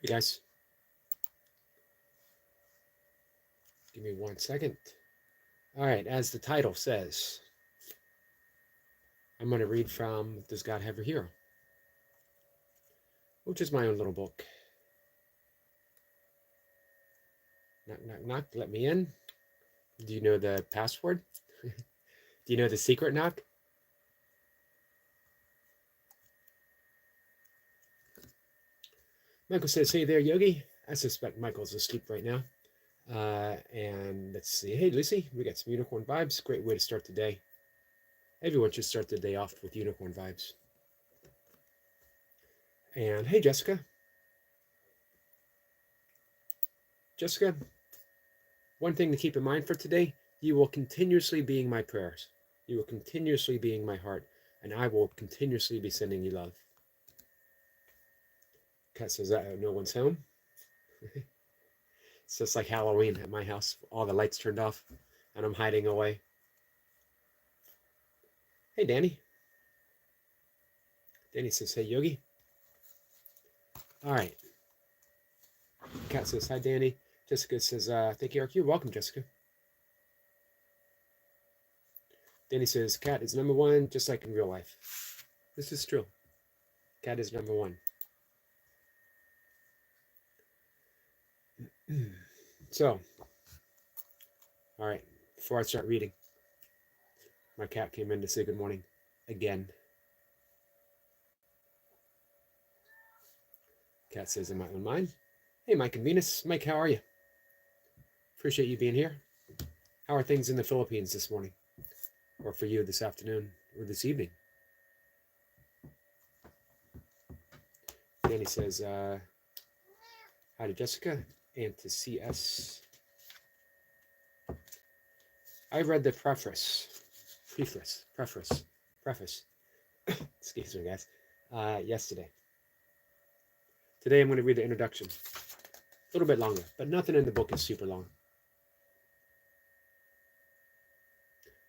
You guys, give me 1 second. All right, as the title says, I'm going to read from Does God Have a Hero? Which is my own little book. Knock, knock, knock, let me in. Do you know the password? Do you know the secret knock? Michael says, hey there, Yogi. I suspect Michael's asleep right now. And let's see. Hey, Lucy, we got some unicorn vibes. Great way to start the day. Everyone should start the day off with unicorn vibes. And hey, Jessica. Jessica, one thing to keep in mind for today, you will continuously be in my prayers. You will continuously be in my heart, and I will continuously be sending you love. Kat says that no one's home. It's just like Halloween at my house. All the lights turned off, and I'm hiding away. Hey, Danny. Danny says, hey, Yogi. All right. Kat says, hi, Danny. Jessica says, thank you, Eric. You're welcome, Jessica. Danny says, Kat is number one, just like in real life. This is true. Kat is number one. So, all right, before I start reading, my cat came in to say good morning again. Cat says in my own mind, hey, Mike and Venus. Mike, how are you? Appreciate you being here. How are things in the Philippines this morning? Or for you this afternoon or this evening? Danny says, hi to Jessica and to CS. I read the preface, excuse me, guys, yesterday. Today I'm going to read the introduction. A little bit longer, but nothing in the book is super long.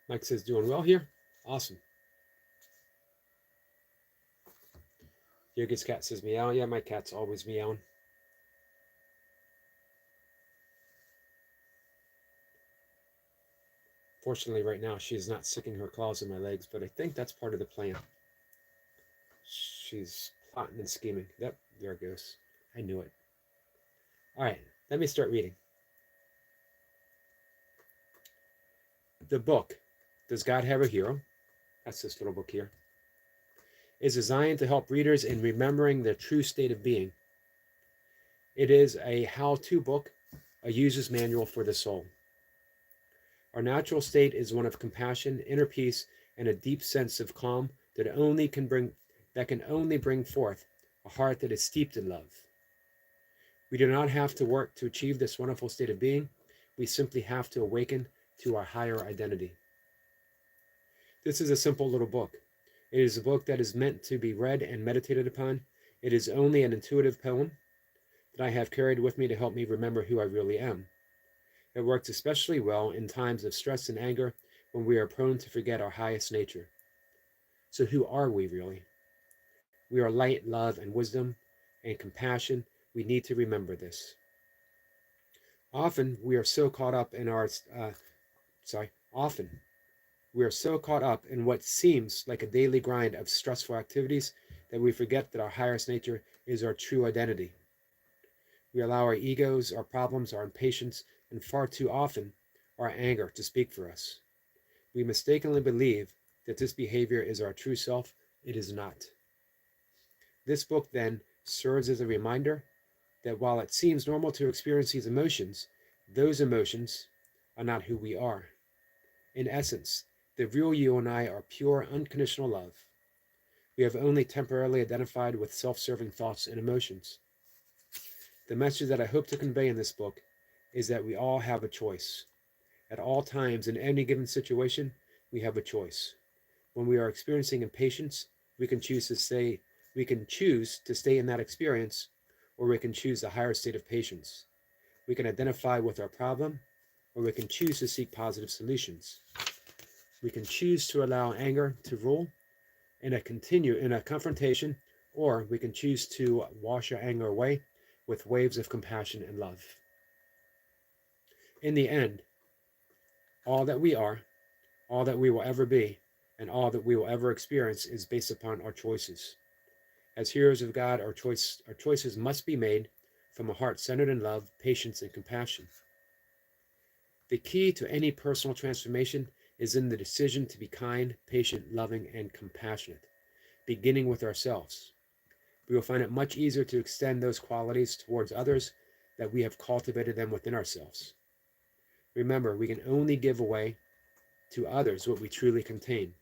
Mike says, doing well here? Awesome. Yogi's cat says meow. Yeah, my cat's always meowing. Fortunately, right now, she's not sticking her claws in my legs, but I think that's part of the plan. She's plotting and scheming. Yep, there it goes. I knew it. All right, let me start reading. The book, Does God Have a Hero? That's this little book here. Is designed to help readers in remembering their true state of being. It is a how-to book, a user's manual for the soul. Our natural state is one of compassion, inner peace, and a deep sense of calm that can only bring forth a heart that is steeped in love. We do not have to work to achieve this wonderful state of being. We simply have to awaken to our higher identity. This is a simple little book. It is a book that is meant to be read and meditated upon. It is only an intuitive poem that I have carried with me to help me remember who I really am. It works especially well in times of stress and anger when we are prone to forget our highest nature. So who are we really? We are light, love, and wisdom, and compassion. We need to remember this. Often we are so caught up in what seems like a daily grind of stressful activities that we forget that our highest nature is our true identity. We allow our egos, our problems, our impatience, and far too often our anger to speak for us. We mistakenly believe that this behavior is our true self. It is not. This book then serves as a reminder that while it seems normal to experience these emotions, those emotions are not who we are. In essence, the real you and I are pure, unconditional love. We have only temporarily identified with self-serving thoughts and emotions. The message that I hope to convey in this book is that we all have a choice. At all times, in any given situation, we have a choice. When we are experiencing impatience, we can choose to stay in that experience, or we can choose a higher state of patience. We can identify with our problem, or we can choose to seek positive solutions. We can choose to allow anger to rule and continue in a confrontation, or we can choose to wash our anger away with waves of compassion and love. In the end, all that we are, all that we will ever be, and all that we will ever experience is based upon our choices. As heroes of God, our choices must be made from a heart centered in love, patience, and compassion. The key to any personal transformation is in the decision to be kind, patient, loving, and compassionate, beginning with ourselves. We will find it much easier to extend those qualities towards others that we have cultivated them within ourselves. Remember, we can only give away to others what we truly contain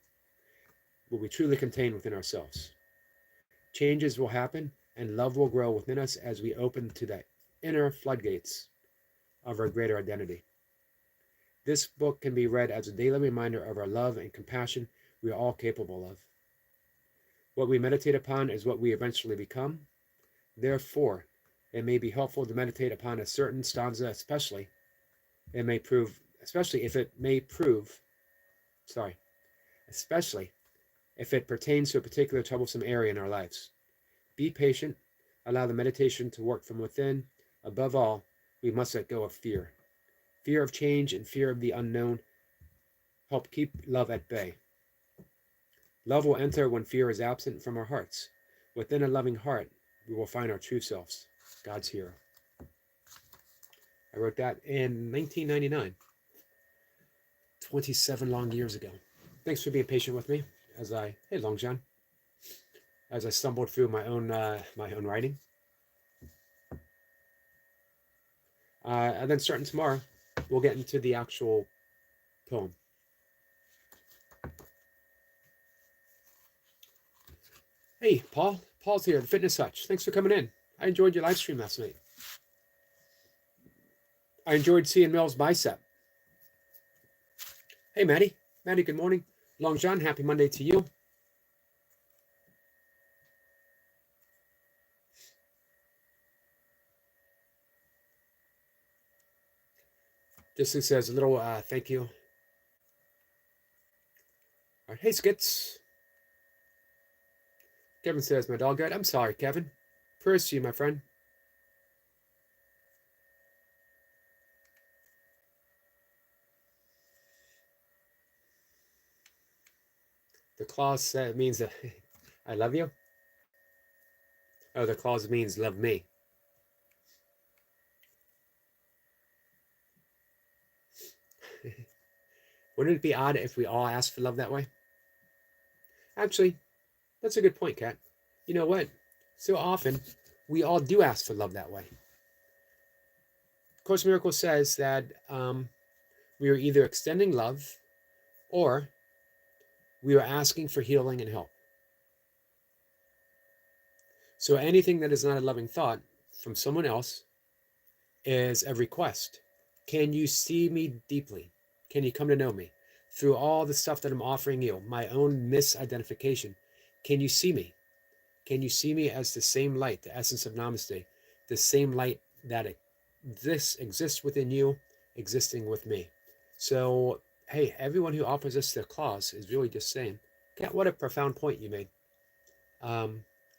within ourselves. Changes will happen and love will grow within us as we open to the inner floodgates of our greater identity. This book can be read as a daily reminder of our love and compassion we are all capable of. What we meditate upon is what we eventually become. Therefore, it may be helpful to meditate upon a certain stanza, especially if it pertains to a particular troublesome area in our lives. Be patient, allow the meditation to work from within. Above all, we must let go of fear. Fear of change and fear of the unknown help keep love at bay. Love will enter when fear is absent from our hearts. Within a loving heart, we will find our true selves, God's hero. I wrote that in 1999, 27 long years ago. Thanks for being patient with me hey Long John, as I stumbled through my own writing. And then starting tomorrow, we'll get into the actual poem. Hey, Paul. Paul's here, the Fitness Hutch. Thanks for coming in. I enjoyed your live stream last night. I enjoyed seeing Mel's bicep. Hey, Maddie. Maddie, good morning. Long John, happy Monday to you. Just says a little thank you. All right, hey, Skits. Kevin says, my dog died. I'm sorry, Kevin. Prayers to you, my friend. The clause means I love you. Oh, the clause means love me. Wouldn't it be odd if we all asked for love that way? Actually, that's a good point, Kat. You know what? So often, we all do ask for love that way. Course in Miracles says that we are either extending love or we are asking for healing and help. So anything that is not a loving thought from someone else is a request. Can you see me deeply? Can you come to know me? Through all the stuff that I'm offering you, my own misidentification, can you see me? Can you see me as the same light, the essence of Namaste, the same light that this exists within you, existing with me? So, hey, everyone who offers us their claws is really just saying, Kat, what a profound point you made.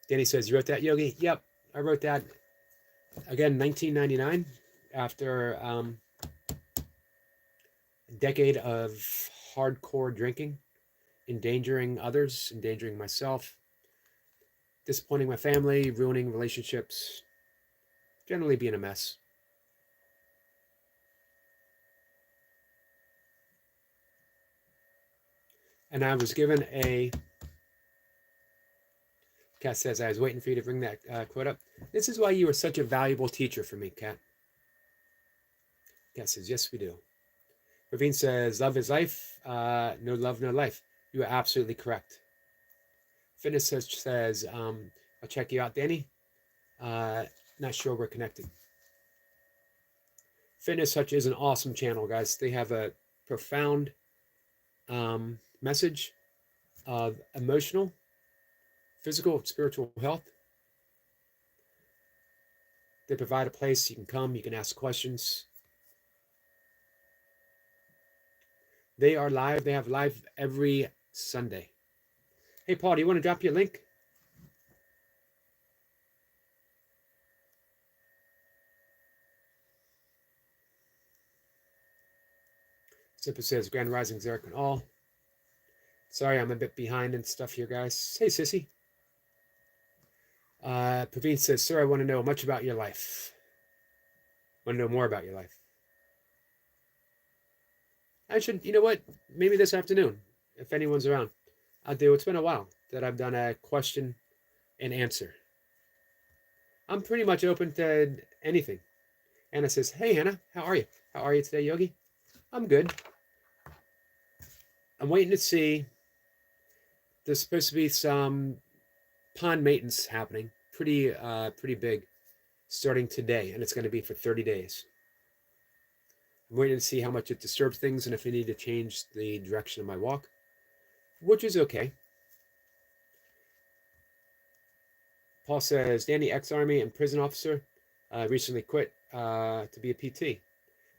Danny says, you wrote that, Yogi? Yep, I wrote that, again, 1999, after a decade of hardcore drinking, endangering others, endangering myself, disappointing my family, ruining relationships, generally being a mess. And I was given Kat says, I was waiting for you to bring that quote up. This is why you are such a valuable teacher for me, Kat. Kat says, yes, we do. Ravine says, love is life. No love, no life. You are absolutely correct. Fitness says, I'll check you out, Danny. Not sure we're connected. Fitness Hutch is an awesome channel, guys. They have a profound message of emotional, physical, spiritual health. They provide a place you can come, you can ask questions. They are live. They have live every Sunday. Hey, Paul, do you want to drop your link? Zipper says, Grand Rising, Eric and all. Sorry, I'm a bit behind and stuff here, guys. Hey, Sissy. Praveen says, sir, I want to know much about your life. Want to know more about your life. I should, you know what? Maybe this afternoon, if anyone's around, I'll do. It's been a while that I've done a question and answer. I'm pretty much open to anything. Anna says, hey, Hannah, how are you? How are you today, Yogi? I'm good. I'm waiting to see. There's supposed to be some pond maintenance happening, pretty big, starting today, and it's going to be for 30 days. I'm waiting to see how much it disturbs things and if I need to change the direction of my walk, which is okay. Paul says, Danny, ex-Army and prison officer, recently quit to be a PT.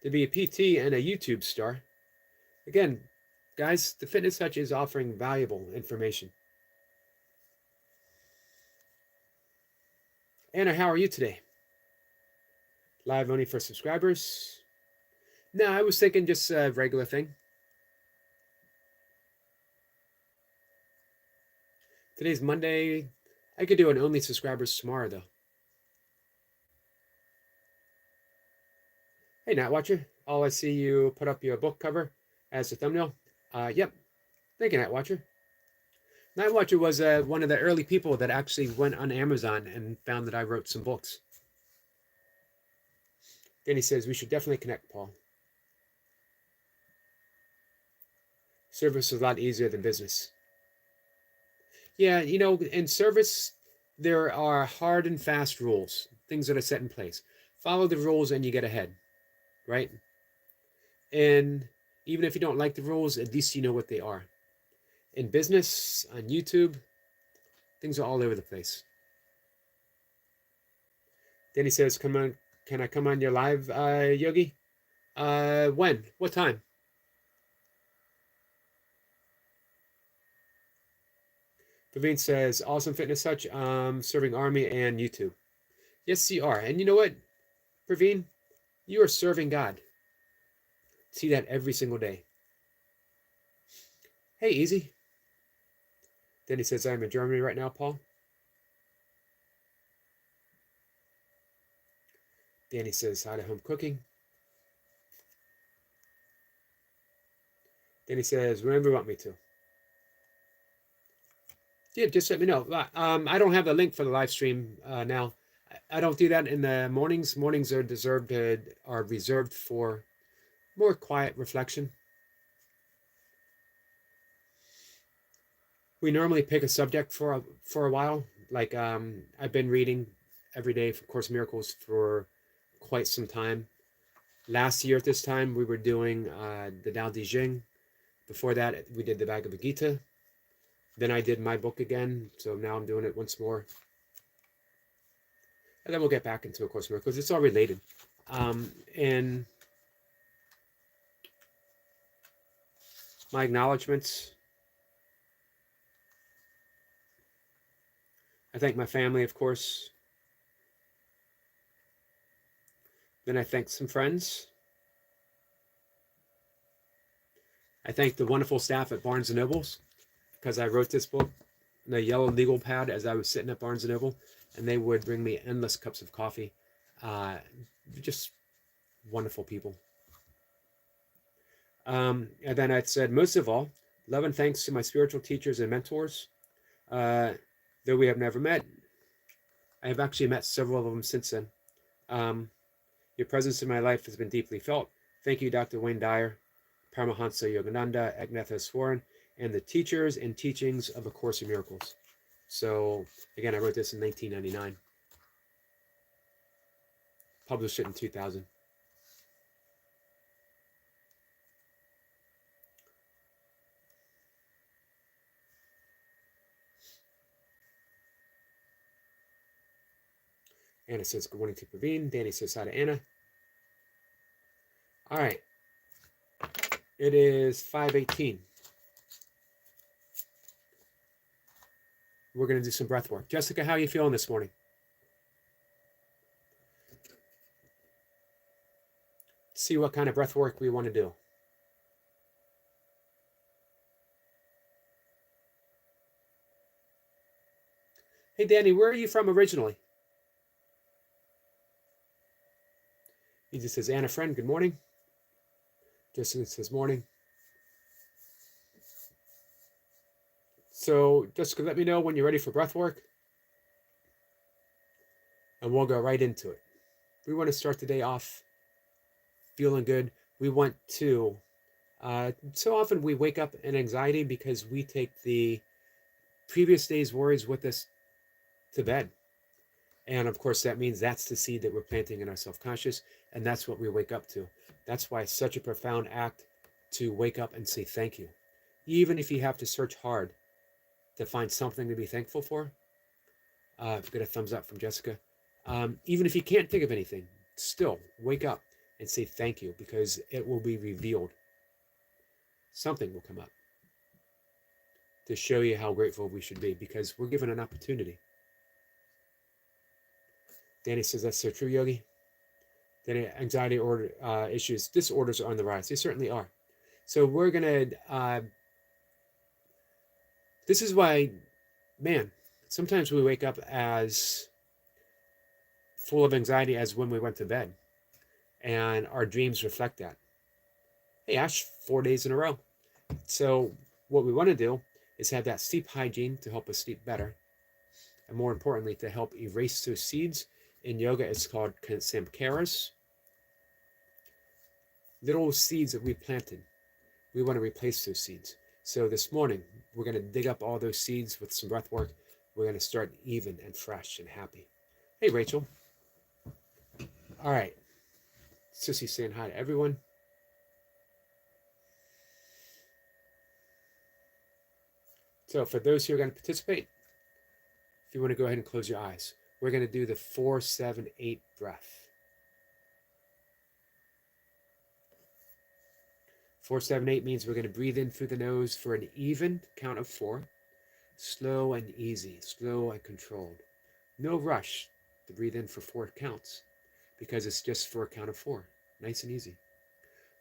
To be a PT and a YouTube star. Again, guys, the Fitness Touch is offering valuable information. Anna, how are you today? Live only for subscribers? No, I was thinking just a regular thing. Today's Monday. I could do an only subscribers tomorrow, though. Hey, Nightwatcher. I see you put up your book cover as a thumbnail. Yep. Thank you, Nightwatcher. Nightwatcher was one of the early people that actually went on Amazon and found that I wrote some books. Danny says, we should definitely connect, Paul. Service is a lot easier than business. Yeah, you know, in service, there are hard and fast rules, things that are set in place. Follow the rules and you get ahead, right? And even if you don't like the rules, at least you know what they are. In business, on YouTube, things are all over the place. Danny says, come on, can I come on your live, Yogi? When? What time? Praveen says, awesome Fitness Touch, serving Army and YouTube. Yes, you are. And you know what, Praveen? You are serving God. See that every single day. Hey, easy. Danny says, I'm in Germany right now, Paul. Danny says, hi to home cooking. Danny says, whenever you want me to. Yeah, just let me know. I don't have the link for the live stream now. I don't do that in the mornings. Mornings are reserved for more quiet reflection. We normally pick a subject for a while. Like I've been reading every day for Course in Miracles for quite some time. Last year at this time, we were doing the Tao Te Ching. Before that, we did the Bhagavad Gita. Then I did my book again, so now I'm doing it once more. And then we'll get back into A Course in Miracles. It's all related. And my acknowledgements. I thank my family, of course. Then I thank some friends. I thank the wonderful staff at Barnes & Noble's because I wrote this book in a yellow legal pad as I was sitting at Barnes & Noble, and they would bring me endless cups of coffee. Just wonderful people. And then I said, most of all, love and thanks to my spiritual teachers and mentors. Though we have never met, I have actually met several of them since then. Your presence in my life has been deeply felt. Thank you, Dr. Wayne Dyer, Paramahansa Yogananda, Agnetha and the teachers and teachings of A Course in Miracles. So, again, I wrote this in 1999. Published it in 2000. Anna says, good morning to Praveen. Danny says, hi to Anna. All right. It is 5:18. We're going to do some breath work. Jessica, how are you feeling this morning? See what kind of breath work we want to do. Hey, Danny, where are you from originally? He just says, Anna, friend, good morning. Justin says, morning. So, Jessica, let me know when you're ready for breath work, and we'll go right into it. We want to start the day off feeling good. We want to. So often we wake up in anxiety because we take the previous day's worries with us to bed. And of course, that means that's the seed that we're planting in our self-conscious, and that's what we wake up to. That's why it's such a profound act to wake up and say thank you. Even if you have to search hard to find something to be thankful for. Get a thumbs up from Jessica. Even if you can't think of anything, still wake up and say thank you, because it will be revealed. Something will come up to show you how grateful we should be, because we're given an opportunity. Danny says that's so true, Yogi. Danny, anxiety issues, disorders are on the rise. They certainly are. So we're going to, this is why, man, sometimes we wake up as full of anxiety as when we went to bed, and our dreams reflect that. Hey, Ash, 4 days in a row. So what we want to do is have that sleep hygiene to help us sleep better, and more importantly, to help erase those seeds. In yoga, it's called samkaras. Little seeds that we planted, we want to replace those seeds. So this morning, we're going to dig up all those seeds with some breath work. We're going to start even and fresh and happy. Hey, Rachel. All right. Sissy saying hi to everyone. So for those who are going to participate, if you want to go ahead and close your eyes, we're going to do the 4-7-8 breath. 4-7-8 means we're going to breathe in through the nose for an even count of 4, slow and easy, slow and controlled. No rush to breathe in for 4 counts, because it's just for a count of 4, nice and easy.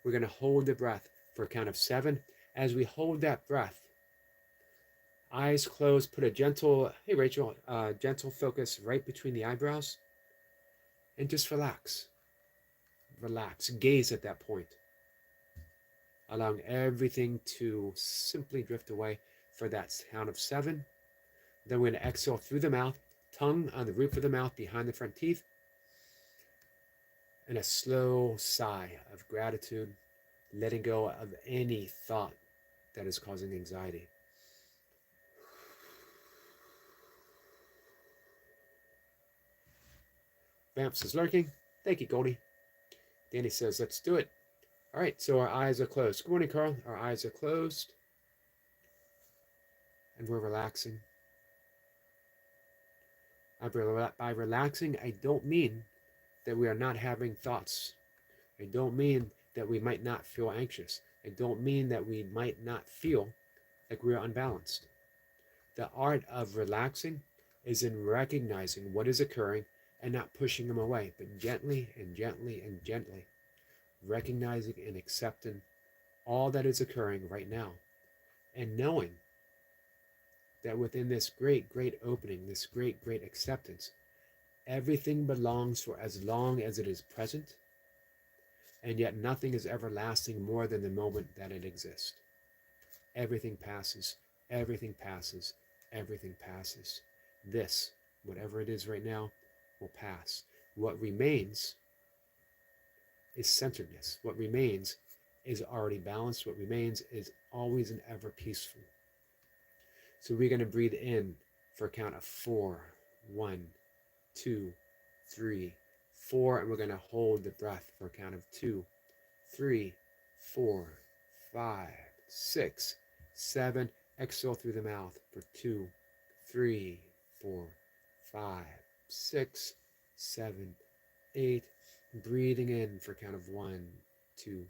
We're going to hold the breath for a count of 7. As we hold that breath, eyes closed, put a gentle, hey Rachel, gentle focus right between the eyebrows, and just relax. Relax, gaze at that point, allowing everything to simply drift away for that count of 7. Then we're going to exhale through the mouth, tongue on the roof of the mouth behind the front teeth, and a slow sigh of gratitude, letting go of any thought that is causing anxiety. Vamps is lurking. Thank you, Goldie. Danny says, let's do it. All right, so our eyes are closed. Good morning, Carl. Our eyes are closed, and we're relaxing. By relaxing, I don't mean that we are not having thoughts. I don't mean that we might not feel anxious. I don't mean that we might not feel like we are unbalanced. The art of relaxing is in recognizing what is occurring and not pushing them away, but gently and gently and gently recognizing and accepting all that is occurring right now, and knowing that within this great, great opening, this great, great acceptance, everything belongs for as long as it is present, and yet nothing is ever lasting more than the moment that it exists. Everything passes, everything passes, everything passes. This, whatever it is right now, will pass. What remains is centeredness. What remains is already balanced. What remains is always and ever peaceful. So we're going to breathe in for a count of 4. 1, 2, 3, 4. And we're going to hold the breath for a count of 2, 3, 4, 5, 6, 7. Exhale through the mouth for 2, 3, 4, 5, 6, 7, 8. Breathing in for a count of 1, 2,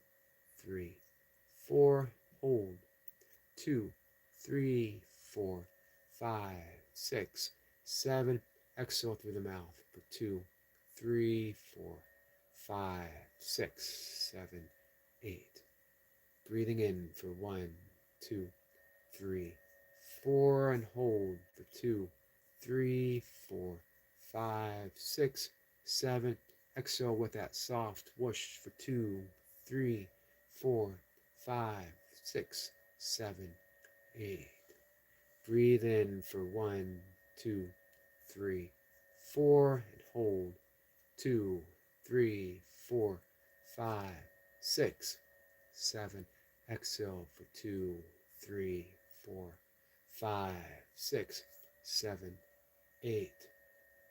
3, 4. Hold. 2, 3, 4, 5, 6, 7. Exhale through the mouth for 2, 3, 4, 5, 6, 7, 8. Breathing in for 1, 2, 3, 4, and hold for 2, 3, 4, 5, 6, 7. Exhale with that soft whoosh for 2, 3, 4, 5, 6, 7, 8. Breathe in for 1, 2, 3, 4, and hold. 2, 3, 4, 5, 6, 7. Exhale for 2, 3, 4, 5, 6, 7, 8.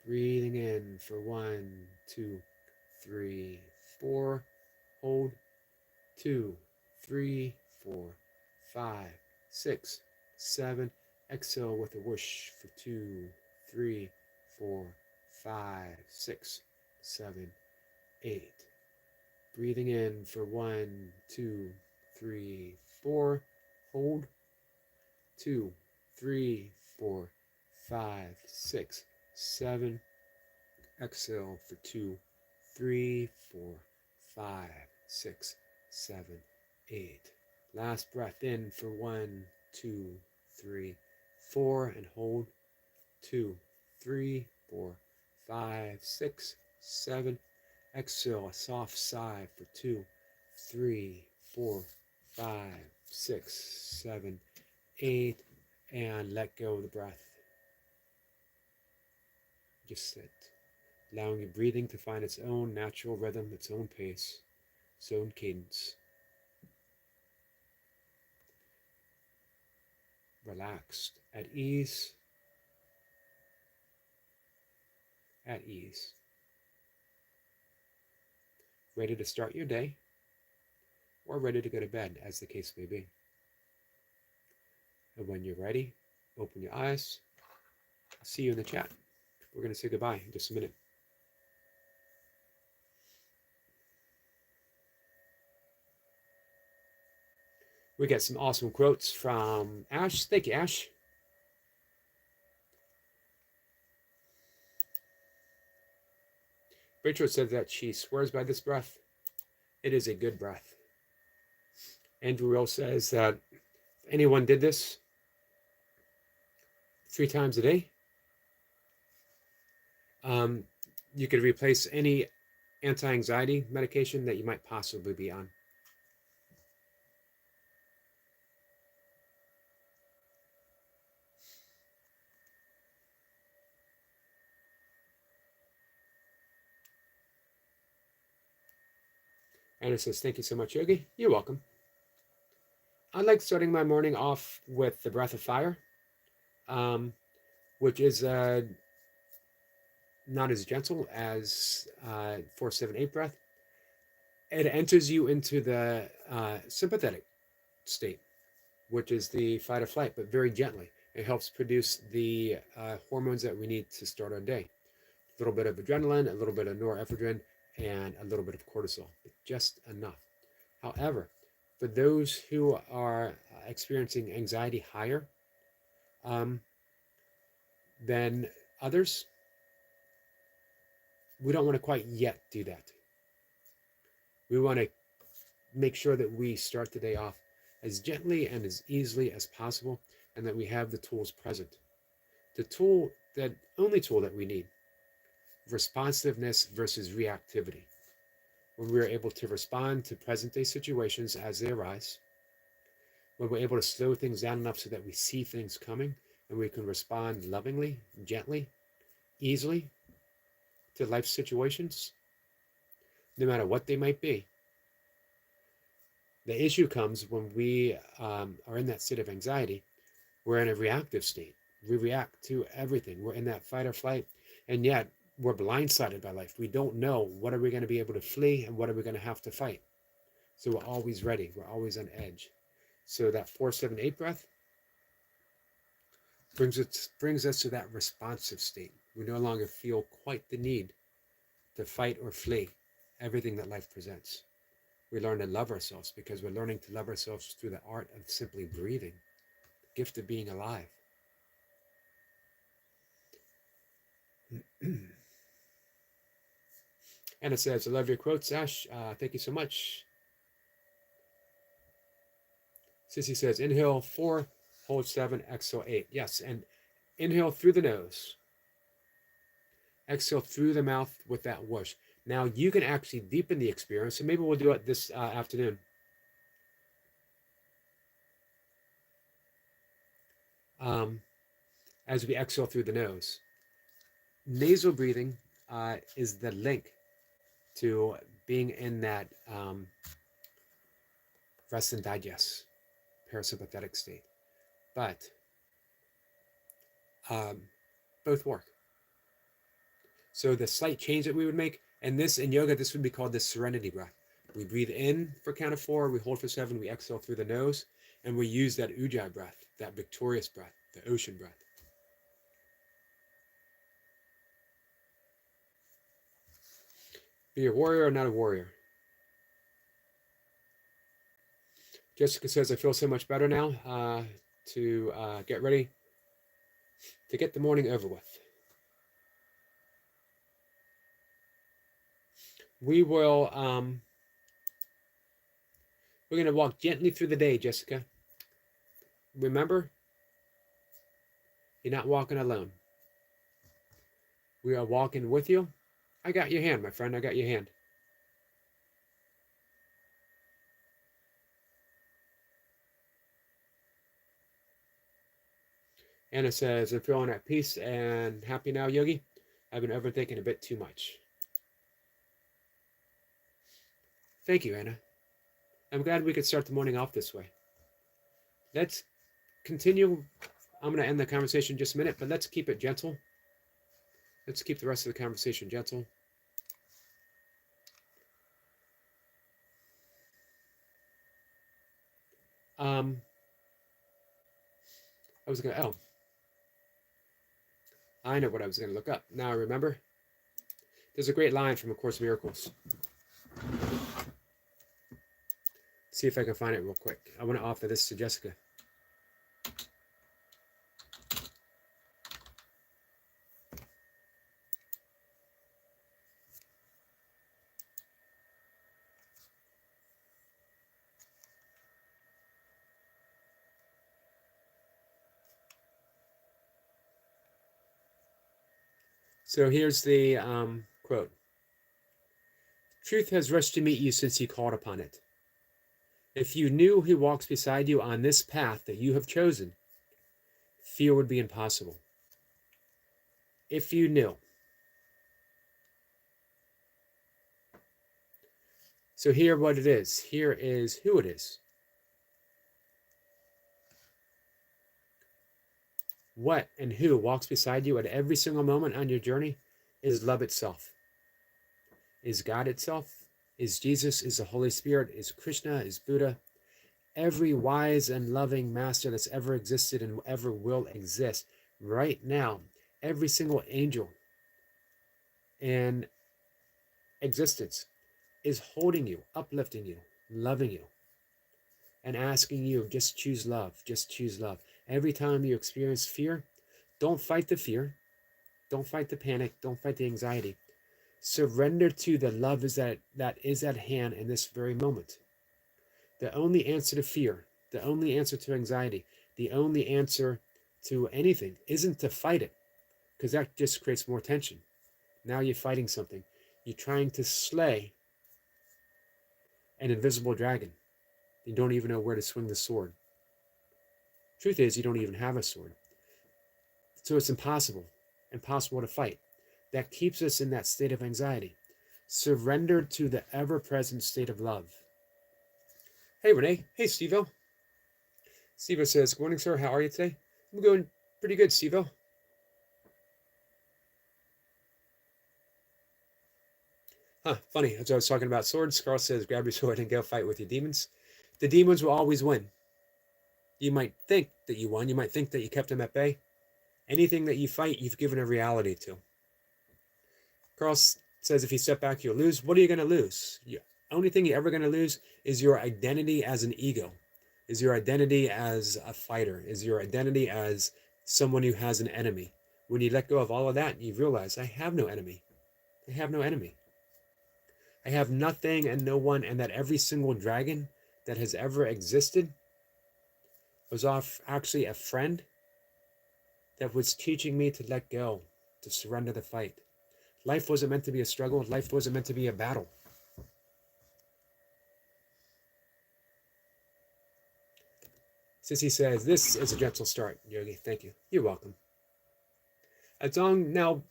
Breathing in for 1, 2, 3, 4. Hold. 2, 3, 4, 5, 6, 7. Exhale with a whoosh for 2, 3, 4, 5, 6, 7, 8. Breathing in for 1, 2, 3, 4. Hold. 2, 3, 4, 5, 6, 7. Exhale for 2, 3, 4, 5, 6, 7, 8. Last breath in for 1, 2, 3, 4, and hold. 2, 3, 4, 5, 6, 7. Exhale, a soft sigh for 2, 3, 4, 5, 6, 7, 8, and let go of the breath. Just sit, allowing your breathing to find its own natural rhythm, its own pace, its own cadence. Relaxed, at ease, at ease. Ready to start your day, or ready to go to bed, as the case may be. And when you're ready, open your eyes. I'll see you in the chat. We're going to say goodbye in just a minute. We get some awesome quotes from Ash. Thank you, Ash. Rachel said that she swears by this breath. It is a good breath. Andrew Will says that if anyone did this 3 times a day, you could replace any anti-anxiety medication that you might possibly be on. And it says, thank you so much, Yogi. You're welcome. I like starting my morning off with the breath of fire, which is not as gentle as 4-7-8 breath. It enters you into the sympathetic state, which is the fight or flight, but very gently. It helps produce the hormones that we need to start our day. A little bit of adrenaline, a little bit of norepinephrine, and a little bit of cortisol, but just enough. However, for those who are experiencing anxiety higher than others, we don't want to quite yet do that. We want to make sure that we start the day off as gently and as easily as possible, and that we have the tools present. The only tool that we need, responsiveness versus reactivity. When we're able to respond to present day situations as they arise, when we're able to slow things down enough so that we see things coming and we can respond lovingly, gently, easily to life situations, no matter what they might be. The issue comes when we are in that state of anxiety. We're in a reactive state. We react to everything. We're in that fight or flight, and yet we're blindsided by life. We don't know what are we going to be able to flee and what are we going to have to fight. So we're always ready. We're always on edge. So that 4-7-8 breath brings us to that responsive state. We no longer feel quite the need to fight or flee everything that life presents. We learn to love ourselves because we're learning to love ourselves through the art of simply breathing, the gift of being alive. And it says, I love your quotes, Ash. Thank you so much. Sissy says, inhale 4, hold 7, exhale 8. Yes, and inhale through the nose. Exhale through the mouth with that whoosh. Now you can actually deepen the experience. So maybe we'll do it this afternoon. As we exhale through the nose. Nasal breathing is the link to being in that rest and digest, parasympathetic state. But both work. So the slight change that we would make, and this in yoga, this would be called the serenity breath. We breathe in for count of 4, we hold for 7, we exhale through the nose, and we use that ujjayi breath, that victorious breath, the ocean breath. Be a warrior or not a warrior? Jessica says, I feel so much better now to get ready to get the morning over with. We will, we're going to walk gently through the day, Jessica. Remember, you're not walking alone. We are walking with you. I got your hand, my friend. I got your hand. Anna says, I'm feeling at peace and happy now, Yogi. I've been overthinking a bit too much. Thank you, Anna. I'm glad we could start the morning off this way. Let's continue. I'm going to end the conversation in just a minute, but let's keep it gentle. Let's keep the rest of the conversation gentle. I know what I was going to look up. Now I remember. There's a great line from A Course in Miracles. See if I can find it real quick. I want to offer this to Jessica. So here's the quote. Truth has rushed to meet you since you called upon it. If you knew who walks beside you on this path that you have chosen, fear would be impossible. If you knew. So here what it is. Here is who it is. What and who walks beside you at every single moment on your journey is love itself. Is God itself, is Jesus, is the Holy Spirit, is Krishna, is Buddha. Every wise and loving master that's ever existed and ever will exist right now, every single angel in existence is holding you, uplifting you, loving you, and asking you, just choose love, just choose love. Every time you experience fear, don't fight the fear, don't fight the panic, don't fight the anxiety. Surrender to the love that is at hand in this very moment. The only answer to fear, the only answer to anxiety, the only answer to anything isn't to fight it, because that just creates more tension. Now you're fighting something. You're trying to slay an invisible dragon. You don't even know where to swing the sword. Truth is, you don't even have a sword. So it's impossible to fight. That keeps us in that state of anxiety. Surrender to the ever-present state of love. Hey, Renee. Hey, Steve-O. Steve-O says, good morning, sir. How are you today? I'm going pretty good, Steve-O. Funny. As I was talking about swords, Carl says, grab your sword and go fight with your demons. The demons will always win. You might think that you won. You might think that you kept them at bay. Anything that you fight, you've given a reality to. Carl says if you step back, you'll lose. What are you going to lose? The only thing you're ever going to lose is your identity as an ego, is your identity as a fighter, is your identity as someone who has an enemy. When you let go of all of that, you realize, I have no enemy. I have no enemy. I have nothing and no one, and that every single dragon that has ever existed was actually a friend that was teaching me to let go, to surrender the fight. Life wasn't meant to be a struggle. Life wasn't meant to be a battle. Sissy says, this is a gentle start, Yogi. Thank you. You're welcome. Now,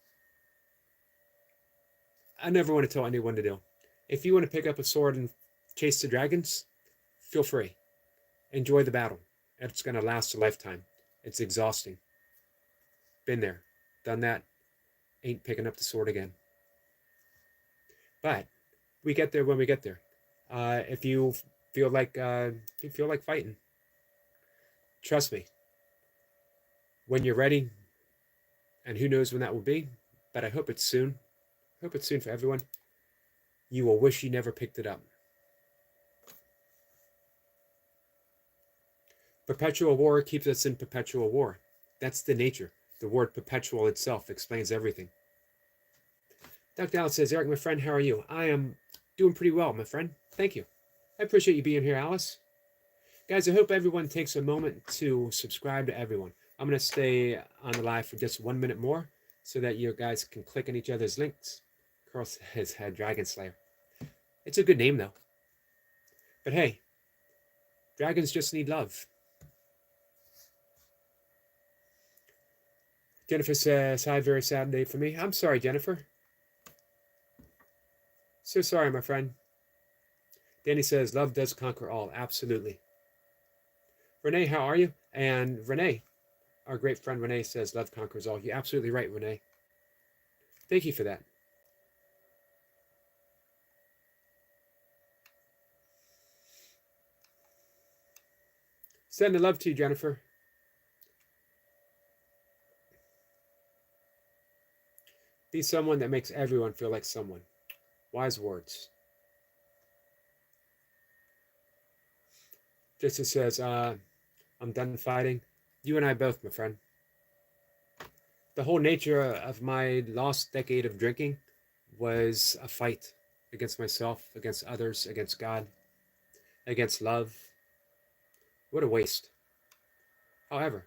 I never want to tell anyone to do. If you want to pick up a sword and chase the dragons, feel free. Enjoy the battle. It's going to last a lifetime. It's exhausting. Been there. Done that. Ain't picking up the sword again. But we get there when we get there. If you feel like fighting, trust me. When you're ready, and who knows when that will be, but I hope it's soon. I hope it's soon for everyone. You will wish you never picked it up. Perpetual war keeps us in perpetual war. That's the nature. The word perpetual itself explains everything. Dr. Alice says, Eric, my friend, how are you? I am doing pretty well, my friend. Thank you. I appreciate you being here, Alice. Guys, I hope everyone takes a moment to subscribe to everyone. I'm going to stay on the live for just 1 minute more so that you guys can click on each other's links. Carl says, Dragon Slayer. It's a good name, though. But hey, dragons just need love. Jennifer says, hi, very sad day for me. I'm sorry, Jennifer. So sorry, my friend. Danny says, love does conquer all. Absolutely. Renee, how are you? And Renee, our great friend Renee says, love conquers all. You're absolutely right, Renee. Thank you for that. Send the love to you, Jennifer. Be someone that makes everyone feel like someone. Wise words. Jessica says, I'm done fighting. You and I both, my friend. The whole nature of my lost decade of drinking was a fight against myself, against others, against God, against love. What a waste. However,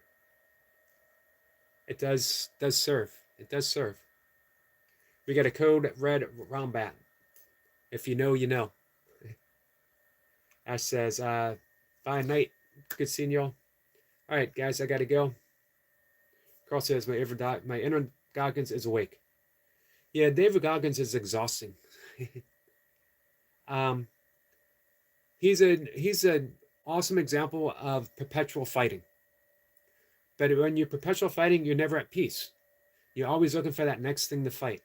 it does serve. It does serve. We got a code red round bat. If you know, you know. Ash says, bye night. Good seeing y'all. All right, guys, I got to go. Carl says, my inner Goggins is awake. Yeah, David Goggins is exhausting. He's an awesome example of perpetual fighting. But when you're perpetual fighting, you're never at peace. You're always looking for that next thing to fight.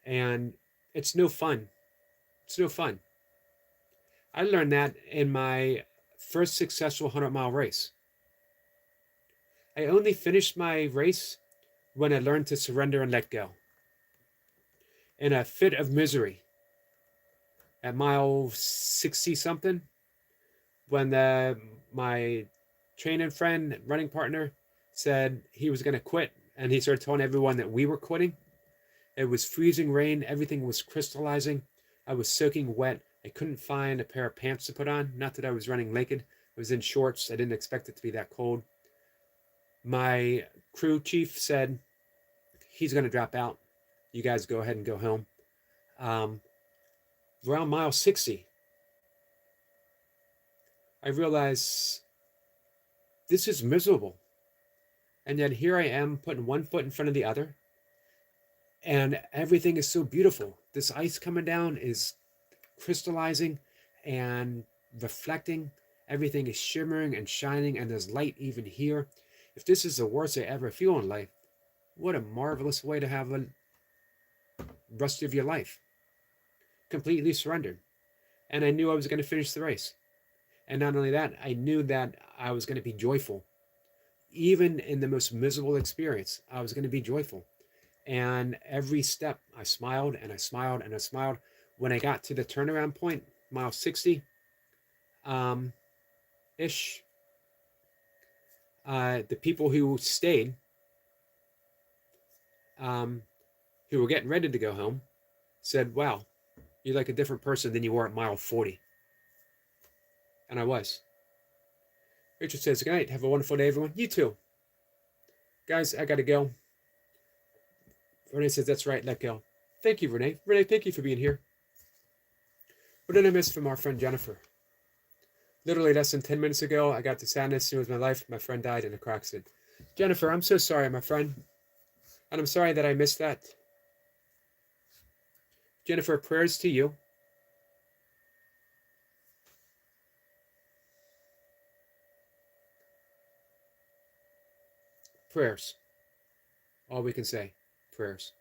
And it's no fun. It's no fun. I learned that in my first successful 100-mile race. I only finished my race when I learned to surrender and let go. In a fit of misery, at mile 60-something, when my training friend, running partner, said he was going to quit, and he started telling everyone that we were quitting. It was freezing rain. Everything was crystallizing. I was soaking wet. I couldn't find a pair of pants to put on. Not that I was running naked. I was in shorts. I didn't expect it to be that cold. My crew chief said, he's going to drop out. You guys go ahead and go home. Around mile 60, I realized this is miserable. And yet here I am putting one foot in front of the other. And everything is so beautiful. This ice coming down is crystallizing and reflecting. Everything is shimmering and shining, and there's light even here. If this is the worst I ever feel in life, what a marvelous way to have the rest of your life. Completely surrendered. And I knew I was going to finish the race. And not only that, I knew that I was going to be joyful. Even in the most miserable experience, I was going to be joyful. And every step, I smiled and I smiled and I smiled. When I got to the turnaround point, mile 60, ish, the people who stayed, who were getting ready to go home, said, wow, you're like a different person than you were at mile 40. And I was. Richard says, good night. Have a wonderful day, everyone. You too. Guys, I got to go. Renee says, that's right. Let go. Thank you, Renee. Renee, thank you for being here. What did I miss from our friend Jennifer? Literally less than 10 minutes ago, I got the sadness news of my life. My friend died in a car accident. Jennifer, I'm so sorry, my friend. And I'm sorry that I missed that. Jennifer, prayers to you. Prayers. All we can say. Prayers.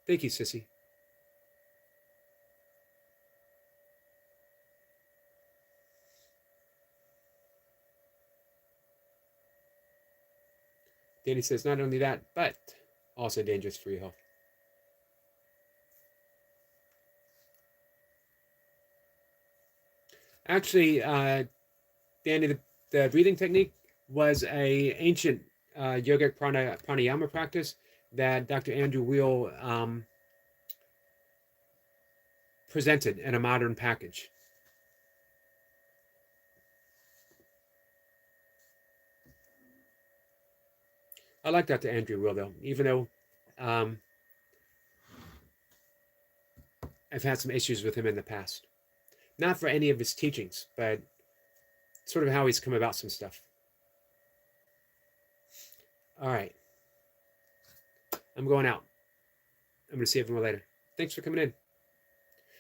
Thank you, Sissy. Danny says, not only that, but also dangerous for your health. Actually, Danny, the breathing technique was a ancient yogic pranayama practice that Dr. Andrew Weil presented in a modern package. I like Dr. Andrew Weil, though, even though I've had some issues with him in the past. Not for any of his teachings, but sort of how he's come about some stuff. All right. I'm going out. I'm going to see everyone later. Thanks for coming in.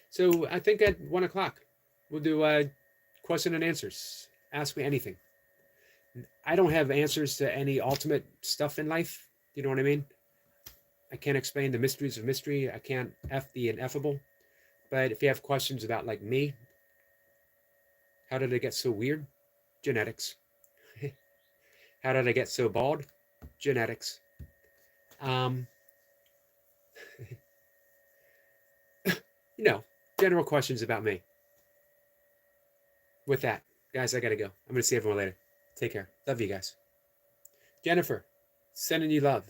So I think at 1 o'clock, we'll do question and answers. Ask me anything. I don't have answers to any ultimate stuff in life. You know what I mean? I can't explain the mysteries of mystery. I can't F the ineffable. But if you have questions about, like, me, how did I get so weird? Genetics. How did I get so bald? Genetics. You know, general questions about me. With that, guys, I gotta go. I'm gonna see everyone later. Take care. Love you guys. Jennifer, sending you love.